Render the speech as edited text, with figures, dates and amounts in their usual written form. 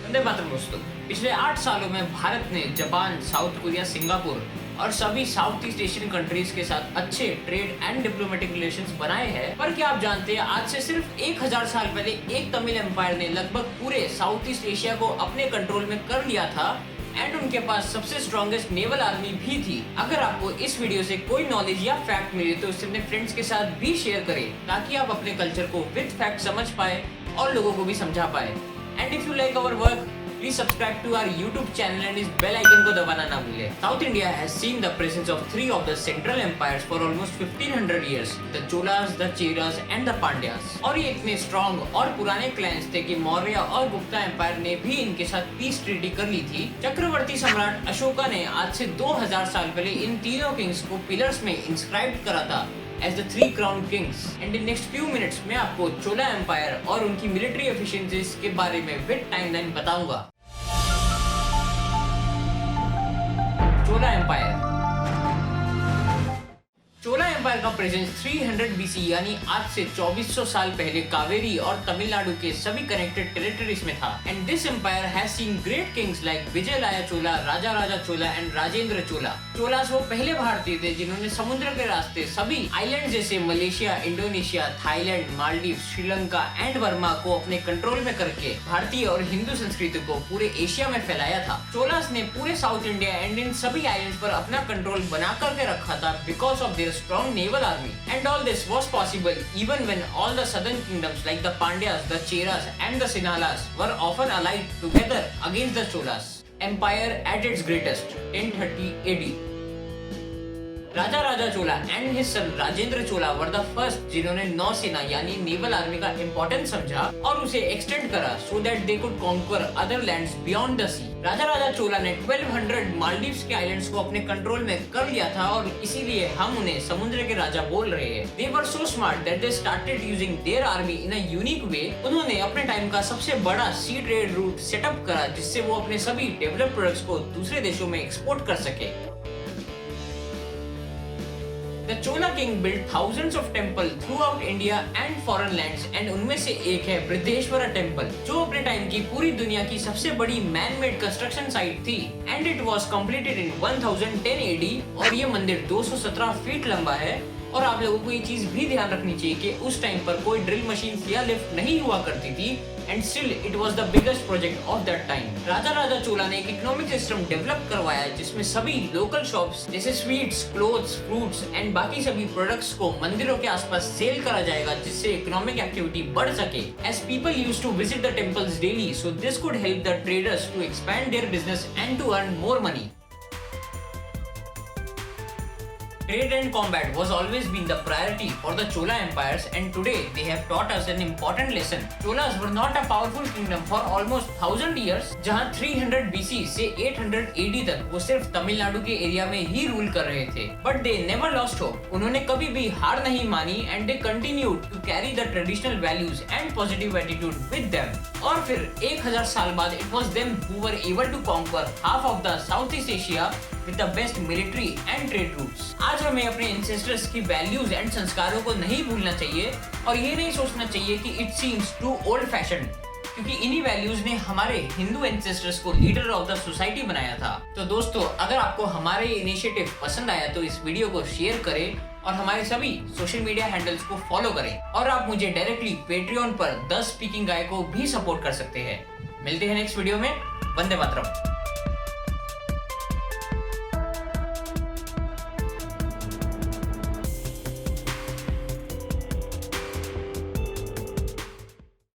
वंदे मातरम दोस्तों। पिछले 8 सालों में भारत ने जापान, साउथ कोरिया, सिंगापुर और सभी साउथ ईस्ट एशियन कंट्रीज के साथ अच्छे ट्रेड एंड डिप्लोमेटिक रिलेशंस बनाए हैं। पर क्या आप जानते हैं, आज से सिर्फ 1000 साल पहले एक तमिल एम्पायर ने लगभग पूरे साउथ ईस्ट एशिया को अपने कंट्रोल में कर लिया था एंड उनके पास सबसे स्ट्रॉन्गेस्ट नेवल आर्मी भी थी। अगर आपको इस वीडियो से कोई नॉलेज या फैक्ट मिले तो इसे अपने फ्रेंड्स के साथ भी शेयर करें ताकि आप अपने कल्चर को विद फैक्ट समझ पाए और लोगों को भी समझा पाए। And if you like our work, please subscribe to our YouTube channel and इस बेल आइकन को दबाना ना भूलें। South India has seen the presence of 3 of the central empires for almost 1500 years, the Cholas, the Cheras and the Pandyas. और ये इतने strong और पुराने क्लैंस थे कि मौर्य और गुप्ता एम्पायर ने भी इनके साथ पीस ट्रीटी कर ली थी। चक्रवर्ती सम्राट अशोका ने आज से 2000 साल पहले इन तीनों किंग्स को पिलर्स में इंस्क्राइब करा था as the 3 crowned kings। And in next few minutes मैं आपको चोला एम्पायर और उनकी मिलिट्री एफिशिएंसीज के बारे में विद टाइमलाइन बताऊंगा। चोला एम्पायर का प्रेजेंस 300 BC यानी आज से 2400 साल पहले कावेरी और तमिलनाडु के सभी कनेक्टेड टेरिटरीज में था। And this empire has seen great kings like Vijayalaya Chola, Raja Chola and Rajendra Chola. Cholas वो पहले भारतीय थे जिन्होंने समुद्र के रास्ते सभी आइलैंड जैसे Malaysia, Indonesia, Thailand, Maldives, Sri Lanka and Verma को अपने कंट्रोल में करके भारतीय और हिंदू संस्कृति को पूरे एशिया में फैलाया था। चोलास ने पूरे साउथ इंडिया एंड इन सभी आइलैंड्स पर अपना कंट्रोल बना करके रखा था because of their strong naval army, and all this was possible even when all the southern kingdoms like the Pandyas, the Cheras and the Sinhalas were often allied together against the Cholas. Empire at its greatest, 1030 AD. Raja Chola and his son Rajendra Chola were the first जिन्होंने नौसेना यानी naval army का importance समझा और उसे extend करा so that they could conquer other lands beyond the sea. Raja Chola ने 1200 मालदीव्स के आइलैंड्स को अपने कंट्रोल में कर लिया था और इसीलिए हम उन्हें समुद्र के राजा बोल रहे हैं। They were so smart that they started using their army in a unique way. उन्होंने अपने टाइम का सबसे बड़ा सी ट्रेड रूट सेटअप करा जिससे वो अपने सभी डेवलप्ड प्रोडक्ट्स को दूसरे देशों में एक्सपोर्ट कर सके। The Chola king built thousands of temples throughout India and foreign lands, and उनमें से एक है बृहदेश्वरा टेम्पल जो अपने टाइम की पूरी दुनिया की सबसे बड़ी मैन मेड कंस्ट्रक्शन साइट थी and it was completed in 1010 AD। और ये मंदिर 217 फीट लंबा है। और आप लोगों को ये चीज भी ध्यान रखनी चाहिए कि उस टाइम पर कोई ड्रिल मशीन या लिफ्ट नहीं हुआ करती थी and still it was the biggest project of that time. Raja Chola ने एक इकोनॉमिक सिस्टम डेवलप करवाया जिसमें सभी लोकल शॉप्स जैसे स्वीट्स, क्लोथ्स, फ्रूट्स एंड बाकी सभी प्रोडक्ट्स को मंदिरों के आसपास सेल करा जाएगा जिससे इकोनॉमिक एक्टिविटी बढ़ सके। As people used to visit the temples daily so this could help the traders to expand their business and to earn more money. Trade and combat was always been the priority for the Chola empires, and today they have taught us an important lesson. Cholas were not a powerful kingdom for almost 1000 years, जहां 300 BC से 800 AD तक वो सिर्फ तमिलनाडु के area में ही rule कर रहे थे। But they never lost hope. उन्होंने कभी भी हार नहीं मानी and they continued to carry the traditional values and positive attitude with them. और फिर 1000 साल बाद it was them who were able to conquer half of the Southeast Asia with the best military and trade routes। आज हमें अपने ancestors की values and संस्कारों को नहीं भूलना चाहिए और ये नहीं सोचना चाहिए कि it seems to old fashion, क्योंकि इन्हीं वैल्यूज ने हमारे हिंदू एंसेस्टर्स को लीडर ऑफ द सोसाइटी बनाया था। तो दोस्तों, अगर आपको हमारे इनिशिएटिव पसंद आया तो इस वीडियो को शेयर करें और हमारे सभी सोशल मीडिया हैंडल्स को फॉलो करें। और आप मुझे डायरेक्टली पेट्रियन पर द स्पीकिंग गाय को भी सपोर्ट कर सकते हैं। मिलते हैं नेक्स्ट वीडियो में। वंदे मातरम।